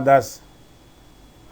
10।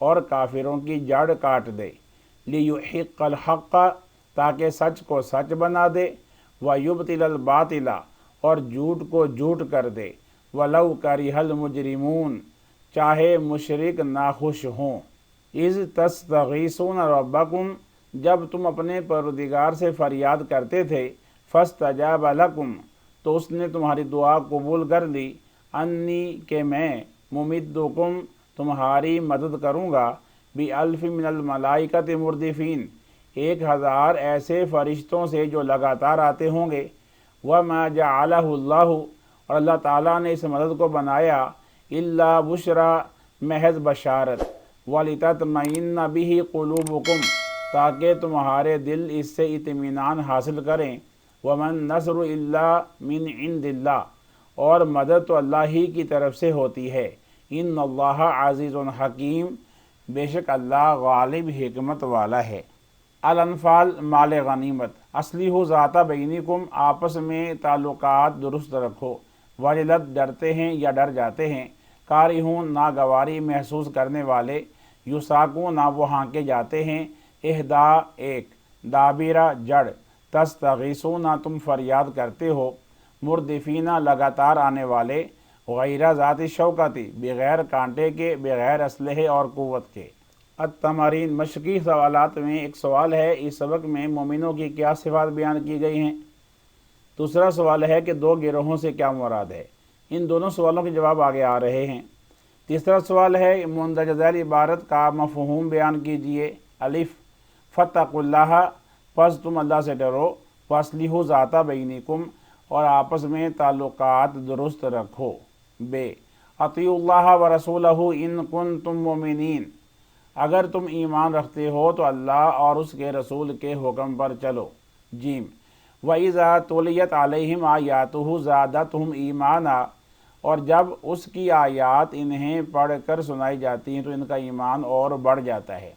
اور کافروں کی جڑ کاٹ دے، لیحق الحق تاکہ سچ کو سچ بنا دے، ویبطل الباطل اور جھوٹ کو جھوٹ کر دے، ولو کرہ المجرمون چاہے مشرک ناخوش ہوں۔ اذ تستغیثون ربکم جب تم اپنے پروردگار سے فریاد کرتے تھے، فاستجاب لکم تو اس نے تمہاری دعا قبول کر لی، انی کہ میں ممدکم تمہاری مدد کروں گا، بِأَلْفٍ مِّنَ الْمَلَائِكَةِ مُرْدِفِينَ 1000 ایسے فرشتوں سے جو لگاتار آتے ہوں گے، وَمَا جَعَلَهُ اللَّهُ اور اللہ تعالیٰ نے اس مدد کو بنایا، إِلَّا بُشْرَى محض بشارت، وَلِتَطْمَئِنَّ بِهِ قُلُوبُكُمْ تاکہ تمہارے دل اس سے اطمینان حاصل کریں، وَمَن نَّصْرُ إِلَّا مِنْ عِنْدِ اللَّهِ اور مدد تو اللہ ہی کی طرف سے ہوتی ہے، ان اللہ عزیز حکیم بے شک اللہ غالب حکمت والا ہے۔ الانفال مال غنیمت، اصلحوا ذات بینکم آپس میں تعلقات درست رکھو، وجلت ڈرتے ہیں یا ڈر جاتے ہیں، کارہون ناگواری محسوس کرنے والے، یساکون وہ ہانکے جاتے ہیں، اہدا ایک، دابیرہ جڑ، تستغیثون تم فریاد کرتے ہو، مردفینہ لگاتار آنے والے، غیر ذات شوکتی بغیر کانٹے کے، بغیر اسلحے اور قوت کے۔ التمارین مشقی سوالات میں ایک سوال ہے، اس سبق میں مومنوں کی کیا صفات بیان کی گئی ہیں؟ دوسرا سوال ہے کہ 2 گروہوں سے کیا مراد ہے؟ ان دونوں سوالوں کے جواب آگے آ رہے ہیں۔ تیسرا سوال ہے مندرجہ ذیل عبارت کا مفہوم بیان کیجئے۔ الف فاتقوا اللہ پس تم اللہ سے ڈرو، واصلحوا ذات بینکم اور آپس میں تعلقات درست رکھو۔ ب اطیعوا اللہ ورسولہ ان کنتم مؤمنین اگر تم ایمان رکھتے ہو تو اللہ اور اس کے رسول کے حکم پر چلو۔ جیم وَإِذَا تُلِيَتْ عَلَيْهِمْ آیَاتُهُ زَادَتْهُمْ ایمانا اور جب اس کی آیات انہیں پڑھ کر سنائی جاتی ہیں تو ان کا ایمان اور بڑھ جاتا ہے۔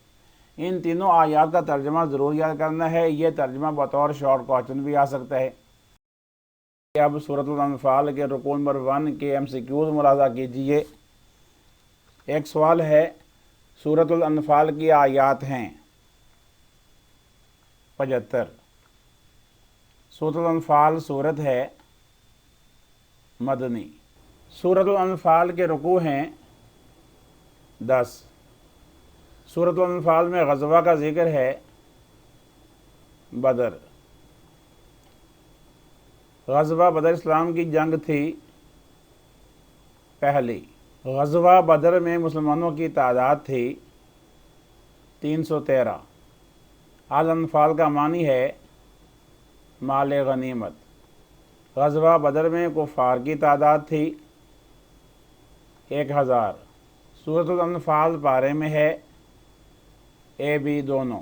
ان تینوں آیات کا ترجمہ ضرور یاد کرنا ہے، یہ ترجمہ بطور شارٹ کوسچن بھی آ سکتا ہے۔ اب سورۃ الانفال کے رکوع نمبر 1 کے MCQs ملاحظہ کیجئے۔ ایک سوال ہے، سورۃ الانفال کی آیات ہیں 75۔ سورۃ الانفال سورت ہے مدنی۔ سورۃ الانفال کے رکوع ہیں 10۔ سورۃ الانفال میں غزوہ کا ذکر ہے بدر۔ غزوہ بدر اسلام کی جنگ تھی پہلی۔ غزوہ بدر میں مسلمانوں کی تعداد تھی 313۔ الانفال کا معنی ہے مال غنیمت۔ غزوہ بدر میں کفار کی تعداد تھی 1000۔ سورۃ الانفال پارے میں ہے A B دونوں۔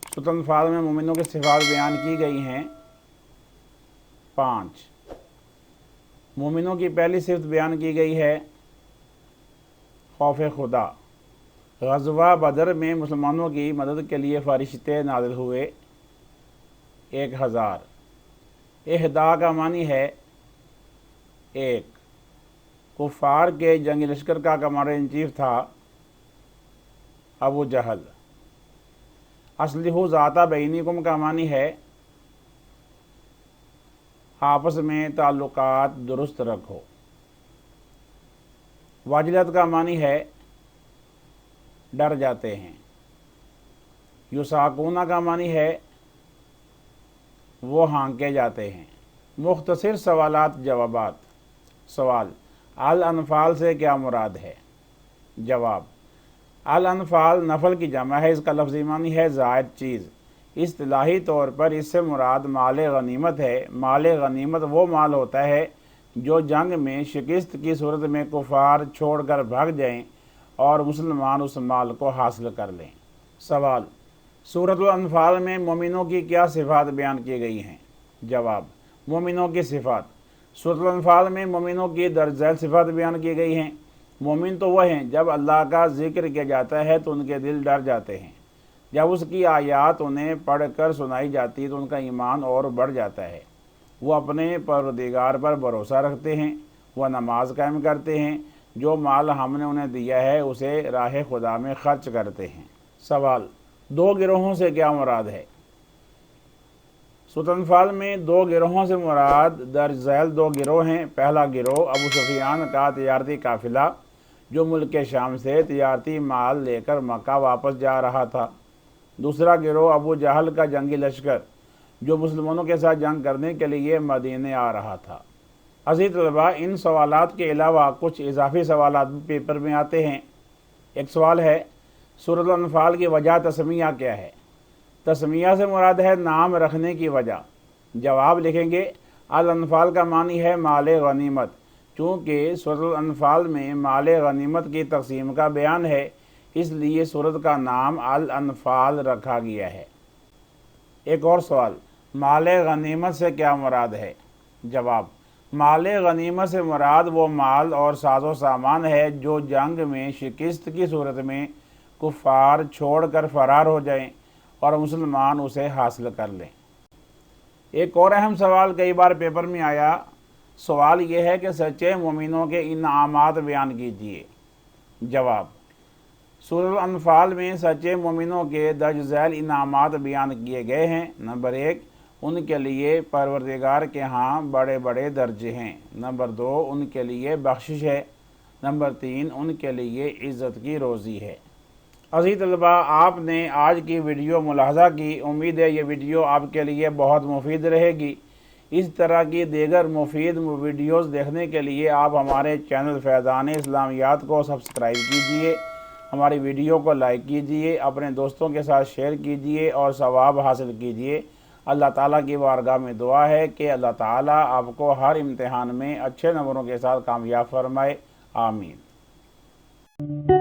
سورۃ الانفال میں مومنوں کی صفات بیان کی گئی ہیں 5۔ مومنوں کی پہلی صفت بیان کی گئی ہے خوف خدا۔ غزوہ بدر میں مسلمانوں کی مدد کے لیے فرشتے نازل ہوئے 1000۔ اہدا کا معنی ہے 1۔ کفار کے جنگی لشکر کا کمانڈر ان چیف تھا ابو جہل۔ اصلحوا ذات بینکم کا معنی ہے آپس میں تعلقات درست رکھو۔ وجلت کا معنی ہے ڈر جاتے ہیں۔ یساکون کا معنی ہے وہ ہانکے جاتے ہیں۔ مختصر سوالات جوابات۔ سوال، الانفال سے کیا مراد ہے؟ جواب، الانفال نفل کی جمع ہے، اس کا لفظی معنی ہے زائد چیز۔ اصطلاحی طور پر اس سے مراد مال غنیمت ہے۔ مال غنیمت وہ مال ہوتا ہے جو جنگ میں شکست کی صورت میں کفار چھوڑ کر بھاگ جائیں اور مسلمان اس مال کو حاصل کر لیں۔ سوال، سورۃ الانفال میں مومنوں کی کیا صفات بیان کی گئی ہیں؟ جواب، مومنوں کی صفات، سورۃ الانفال میں مومنوں کی درج ذیل صفات بیان کی گئی ہیں۔ مومن تو وہ ہیں جب اللہ کا ذکر کیا جاتا ہے تو ان کے دل ڈر جاتے ہیں، جب اس کی آیات انہیں پڑھ کر سنائی جاتی تو ان کا ایمان اور بڑھ جاتا ہے، وہ اپنے پروردگار پر بھروسہ رکھتے ہیں، وہ نماز قائم کرتے ہیں، جو مال ہم نے انہیں دیا ہے اسے راہ خدا میں خرچ کرتے ہیں۔ سوال، دو گروہوں سے کیا مراد ہے؟ سورۃ انفال میں دو گروہوں سے مراد درج ذیل دو گروہ ہیں۔ پہلا گروہ ابو سفیان کا تجارتی قافلہ جو ملک شام سے تجارتی مال لے کر مکہ واپس جا رہا تھا۔ دوسرا گروہ ابو جہل کا جنگی لشکر جو مسلمانوں کے ساتھ جنگ کرنے کے لیے مدینے آ رہا تھا۔ عزیز طلباء، ان سوالات کے علاوہ کچھ اضافی سوالات بھی پیپر میں آتے ہیں۔ ایک سوال ہے، سورۃ الانفال کی وجہ تسمیہ کیا ہے؟ تسمیہ سے مراد ہے نام رکھنے کی وجہ۔ جواب لکھیں گے، الانفال کا معنی ہے مال غنیمت۔ چونکہ سورۃ الانفال میں مال غنیمت کی تقسیم کا بیان ہے، اس لیے سورۃ کا نام الانفال رکھا گیا ہے۔ ایک اور سوال، مال غنیمت سے کیا مراد ہے؟ جواب، مال غنیمت سے مراد وہ مال اور ساز و سامان ہے جو جنگ میں شکست کی صورت میں کفار چھوڑ کر فرار ہو جائیں اور مسلمان اسے حاصل کر لیں۔ ایک اور اہم سوال کئی بار پیپر میں آیا، سوال یہ ہے کہ سچے مومنوں کے انعامات بیان کیجیے۔ جواب، سورۃ الانفال میں سچے مومنوں کے درج ذیل انعامات بیان کیے گئے ہیں۔ نمبر 1، ان کے لیے پروردگار کے ہاں بڑے بڑے درجے ہیں۔ نمبر 2، ان کے لیے بخشش ہے۔ نمبر 3، ان کے لیے عزت کی روزی ہے۔ عزیز طلباء، آپ نے آج کی ویڈیو ملاحظہ کی، امید ہے یہ ویڈیو آپ کے لیے بہت مفید رہے گی۔ اس طرح کی دیگر مفید ویڈیوز دیکھنے کے لیے آپ ہمارے چینل فیضان اسلامیات کو سبسکرائب کیجئے، ہماری ویڈیو کو لائک کیجئے، اپنے دوستوں کے ساتھ شیئر کیجئے اور ثواب حاصل کیجئے۔ اللہ تعالیٰ کی بارگاہ میں دعا ہے کہ اللہ تعالیٰ آپ کو ہر امتحان میں اچھے نمبروں کے ساتھ کامیاب فرمائے۔ آمین۔